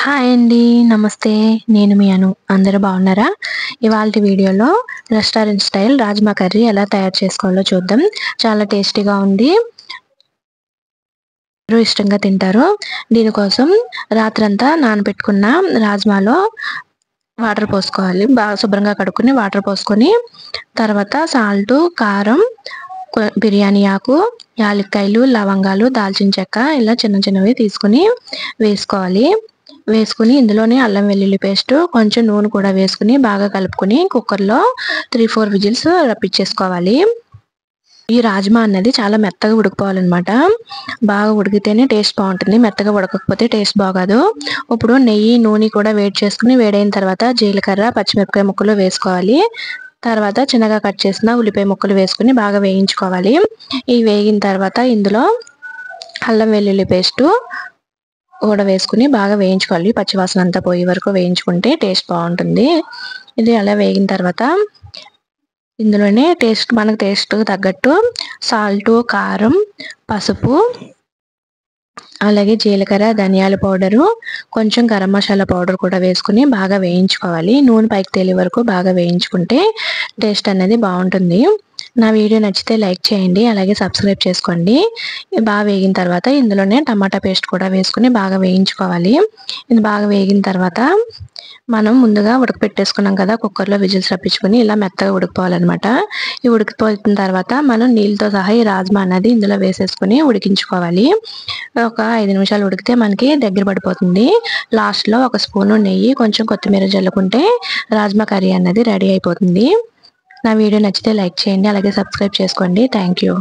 Hi అండి. నమస్తే. నేను మీ అను. అందరూ బాగున్నారా? ఇవాల్టి వీడియోలో రెస్టారెంట్ స్టైల్ రాజ్మా కర్రీ ఎలా తయారు చేసుకోవాలో చూద్దాం. చాలా టేస్టీగా ఉంది. అందరూ ఇష్టంగా తింటారు. దీనికోసం రాత్రంతా నానబెట్టుకున్న రాజ్మాలో వాటర్ పోసుకోవాలి. బాగా శుభ్రంగా కడుక్కొని వాటర్ పోసుకొని తర్వాత సాల్టు, కారం, బిర్యానీ ఆకు, యాలక్కాయలు, లవంగాలు, దాల్చిన చెక్క ఇలా చిన్న చిన్నవి తీసుకొని వేసుకోవాలి. వేసుకుని ఇందులోనే అల్లం వెల్లుల్లి పేస్ట్, కొంచెం నూనె కూడా వేసుకుని బాగా కలుపుకొని కుక్కర్లో 3-4 విజిల్స్ రప్పించేసుకోవాలి. ఈ రాజ్మా అన్నది చాలా మెత్తగా ఉడికిపోవాలన్నమాట. బాగా ఉడికితేనే టేస్ట్ బాగుంటుంది. మెత్తగా ఉడకకపోతే టేస్ట్ బాగోదు. ఇప్పుడు నెయ్యి, నూనె కూడా వేడి చేసుకుని వేడైన తర్వాత జీలకర్ర, పచ్చిమిరపకాయ ముక్కలు వేసుకోవాలి. తర్వాత చిన్నగా కట్ చేసిన ఉల్లిపాయ ముక్కలు వేసుకుని బాగా వేయించుకోవాలి. ఈ వేగిన తర్వాత ఇందులో అల్లం వెల్లుల్లి పేస్టు కూడా వేసుకుని బాగా వేయించుకోవాలి. పచ్చివాసన అంతా పోయే వరకు వేయించుకుంటే టేస్ట్ బాగుంటుంది. ఇది అలా వేగిన తర్వాత ఇందులోనే మనకు టేస్ట్ తగ్గట్టు సాల్టు, కారం, పసుపు, అలాగే జీలకర్ర, ధనియాల పౌడరు, కొంచెం గరం మసాలా పౌడర్ కూడా వేసుకుని బాగా వేయించుకోవాలి. నూనె పైకి తేలే వరకు బాగా వేయించుకుంటే టేస్ట్ అనేది బాగుంటుంది. నా వీడియో నచ్చితే లైక్ చేయండి, అలాగే సబ్స్క్రైబ్ చేసుకోండి. బాగా వేగిన తర్వాత ఇందులోనే టమాటా పేస్ట్ కూడా వేసుకుని బాగా వేయించుకోవాలి. ఇది బాగా వేగిన తర్వాత మనం ముందుగా ఉడకపెట్టేసుకున్నాం కదా, కుక్కర్లో విజిల్స్ రప్పించుకొని ఇలా మెత్తగా ఉడికిపోవాలన్నమాట. ఈ ఉడికిపోయిన తర్వాత మనం నీళ్ళతో సహా ఈ రాజ్మా అనేది ఇందులో వేసేసుకుని ఉడికించుకోవాలి. ఒక 5 నిమిషాలు ఉడికితే మనకి దగ్గర పడిపోతుంది. లాస్ట్లో ఒక స్పూను నెయ్యి, కొంచెం కొత్తిమీర జల్లుకుంటే రాజ్మా కర్రీ అనేది రెడీ అయిపోతుంది. నా వీడియో నచ్చితే లైక్ చేయండి, అలాగే సబ్స్క్రైబ్ చేసుకోండి. Thank you.